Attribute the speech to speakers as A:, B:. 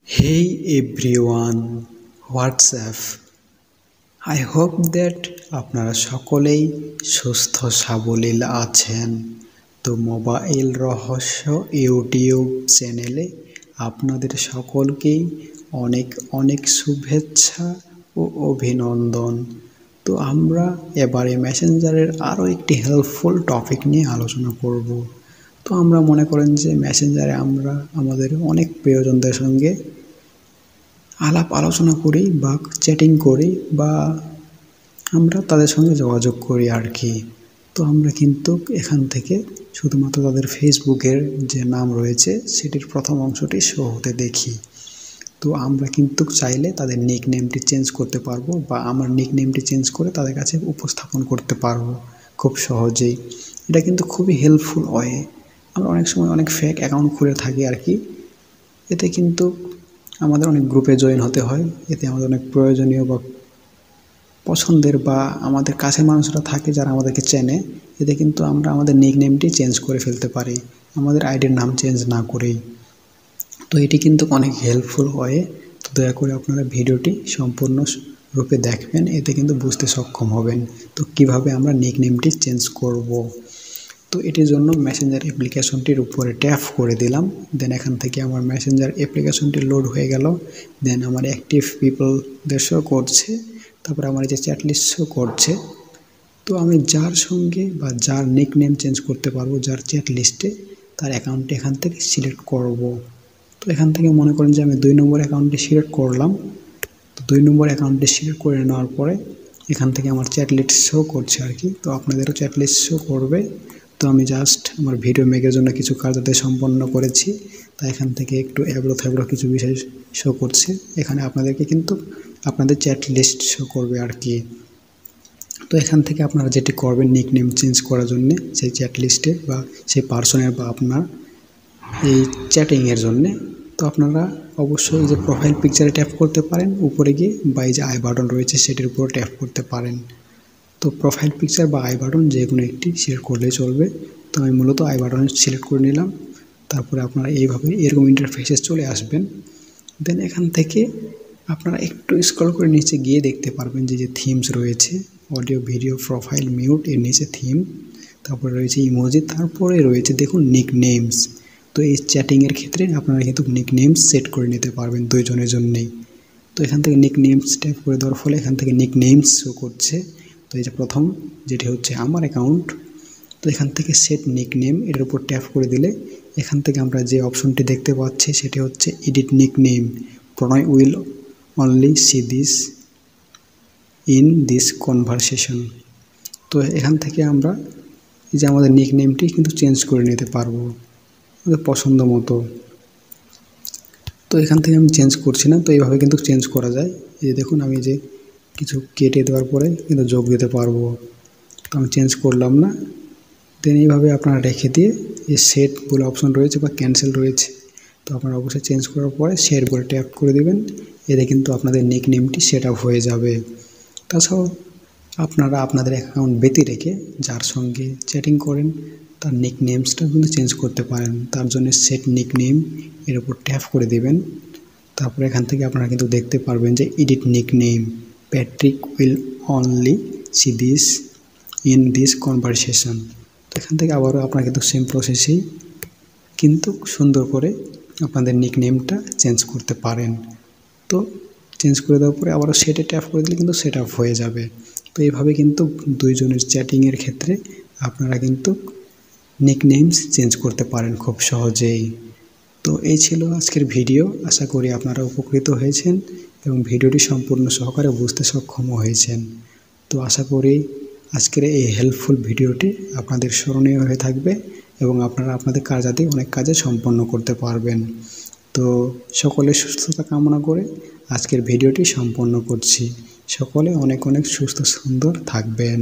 A: Hey everyone, what's up? I hope that আপনারা সকলেই সুস্থ সাবলীল আছেন। তো মোবাইল রহস্য ইউটিউব চ্যানেলে আপনাদের সকলকেই অনেক অনেক শুভেচ্ছা ও অভিনন্দন। তো আমরা এবারে মেসেঞ্জারের আরও একটি হেল্পফুল টপিক নিয়ে আলোচনা করব। তো আমরা মনে করেন যে মেসেঞ্জারে আমরা আমাদের অনেক প্রিয়জনদের সঙ্গে আলাপ আলোচনা করি বা চ্যাটিং করি বা আমরা তাদের সঙ্গে যোগাযোগ করি আর কি। তো আমরা কিন্তু এখান থেকে শুধুমাত্র তাদের ফেসবুকের যে নাম রয়েছে সেটির প্রথম অংশটি শো হতে দেখি। তো আমরা কিন্তু চাইলে তাদের নিক নেমটি চেঞ্জ করতে পারবো বা আমার নিক নেমটি চেঞ্জ করে তাদের কাছে উপস্থাপন করতে পারবো খুব সহজেই। এটা কিন্তু খুবই হেল্পফুল ওয়ে। আমরা অনেক সময় অনেক ফেক অ্যাকাউন্ট খুলে থাকি আর কি। এতে কিন্তু আমাদের অনেক গ্রুপে জয়েন হতে হয়। এতে আমাদের অনেক প্রয়োজনীয় বা পছন্দের বা আমাদের কাছের মানুষরা থাকে যারা আমাদেরকে চেনে। এতে কিন্তু আমরা আমাদের নিক নেমটি চেঞ্জ করে ফেলতে পারি আমাদের আইডির নাম চেঞ্জ না করেই। তো এটি কিন্তু অনেক হেল্পফুল হয়। তো দয়া করে আপনারা ভিডিওটি সম্পূর্ণ রূপে দেখবেন, এতে কিন্তু বুঝতে সক্ষম হবেন তো কিভাবে আমরা নিক নেমটি চেঞ্জ করব। তো এটির জন্য মেসেঞ্জার অ্যাপ্লিকেশনটির উপরে ট্যাপ করে দিলাম। দেন এখান থেকে আমার মেসেঞ্জার অ্যাপ্লিকেশনটি লোড হয়ে গেল। দেন আমার অ্যাক্টিভ পিপলদের শো করছে, তারপরে আমার এই যে চ্যাট লিস্ট শো করছে। তো আমি যার সঙ্গে বা যার নিক নেম চেঞ্জ করতে পারবো, যার চ্যাট লিস্টে, তার অ্যাকাউন্টটি এখান থেকে সিলেক্ট করব। তো এখান থেকে মনে করেন যে আমি 2 নম্বর অ্যাকাউন্টটি সিলেক্ট করলাম। তো 2 নম্বর অ্যাকাউন্টটি সিলেক্ট করে নেওয়ার পরে এখান থেকে আমার চ্যাট লিস্ট শো করছে আর কি। তো আপনাদেরও চ্যাট লিস্ট শো করবে। তো আমি জাস্ট আমার ভিডিও মেকের জন্য কিছু কাজ যাতে সম্পন্ন করেছি, তাই এখান থেকে একটু এবড়ো থেবড়ো কিছু বিষয় শো করছে। এখানে আপনাদেরকে কিন্তু আপনাদের চ্যাট লিস্ট শো করবে আর কি। তো এখান থেকে আপনারা যেটি করবেন নিক নেম চেঞ্জ করার জন্যে সেই চ্যাট লিস্টে বা সেই পার্সনের বা আপনার এই চ্যাটিংয়ের জন্যে, তো আপনারা অবশ্যই এই যে প্রোফাইল পিকচারে ট্যাপ করতে পারেন উপরে গিয়ে, বা এই যে আই বাটন রয়েছে সেটির উপর ট্যাপ করতে পারেন। তো প্রোফাইল পিকচার বা আই বাটন যে কোনো একটি সিলেক্ট করলেই চলবে। তো আমি মূলত আই বাটন সিলেক্ট করে নিলাম। তারপরে আপনারা এইভাবে এরকম ইন্টারফেসে চলে আসবেন। দেন এখান থেকে আপনারা একটু স্ক্রল করে নিচে গিয়ে দেখতে পারবেন যে থিমস রয়েছে, অডিও ভিডিও প্রোফাইল মিউট, এর নিচে থিম, তারপরে রয়েছে ইমোজি, তারপরে রয়েছে দেখুন নিক নেমস। তো এই চ্যাটিংয়ের ক্ষেত্রে আপনারা কিন্তু নিক নেমস সেট করে নিতে পারবেন দুইজনের জন্যেই। তো এখান থেকে নিক নেমস ট্যাপ করে দেওয়ার ফলে এখান থেকে নিক নেমস শো করছে। তো এই যে প্রথম যেটি হচ্ছে আমার অ্যাকাউন্ট। তো এখান থেকে সেট নিক নেম, এর উপর ট্যাপ করে দিলে এখান থেকে আমরা যে অপশনটি দেখতে পাচ্ছি সেটি হচ্ছে edit nick name, Pranay will only see this in this conversation. তো এখান থেকে আমরা এই যে আমাদের নিক নেমটি কিন্তু চেঞ্জ করে নিতে পারবো আমাদের পছন্দ মতো। তো এখান থেকে আমি চেঞ্জ করছি না, তো এইভাবে কিন্তু চেঞ্জ করা যায়। এই যে দেখুন আমি যে কিছু কেটে দেওয়ার পরে কিন্তু যোগ দিতে পারবো। তো আমি চেঞ্জ করলাম না। দেন এইভাবে আপনারা রেখে দিয়ে যে সেট বলে অপশন রয়েছে বা ক্যান্সেল রয়েছে, তো আপনারা অবশ্যই চেঞ্জ করার পরে সেট বলে ট্যাপ করে দেবেন। এতে কিন্তু আপনাদের নিক নেমটি সেট আপ হয়ে যাবে। তাছাড়াও আপনারা আপনাদের অ্যাকাউন্ট ব্যতি রেখে যার সঙ্গে চ্যাটিং করেন তার নিক নেমসটা কিন্তু চেঞ্জ করতে পারেন। তার জন্য সেট নিক নেম এর উপর ট্যাপ করে দেবেন। তারপরে এখান থেকে আপনারা কিন্তু দেখতে পারবেন যে edit nick name, Patrick will only see this in this conversation. তো এখান থেকে আবারও আপনারা কিন্তু সেম প্রসেসেই কিন্তু সুন্দর করে আপনাদের নিক নেমটা চেঞ্জ করতে পারেন। তো চেঞ্জ করে দেওয়ার পরে আবারও সেটে ট্যাপ করে দিলে কিন্তু সেট আপ হয়ে যাবে। তো এইভাবে কিন্তু দুইজনের চ্যাটিংয়ের ক্ষেত্রে আপনারা কিন্তু নিক নেমস চেঞ্জ করতে পারেন খুব সহজেই। তো এই ছিল আজকের ভিডিও। আশা করি আপনারা উপকৃত হয়েছেন এবং ভিডিওটি সম্পূর্ণ সহকারে বুঝতে সক্ষম হয়েছেন। তো আশা করি আজকের এই হেল্পফুল ভিডিওটি আপনাদের স্মরণীয় হয়ে থাকবে এবং আপনারা আপনাদের কার্যাদি অনেক কাজে সম্পন্ন করতে পারবেন। তো সকলের সুস্থতা কামনা করে আজকের ভিডিওটি সম্পন্ন করছি। সকলে অনেক অনেক সুস্থ সুন্দর থাকবেন।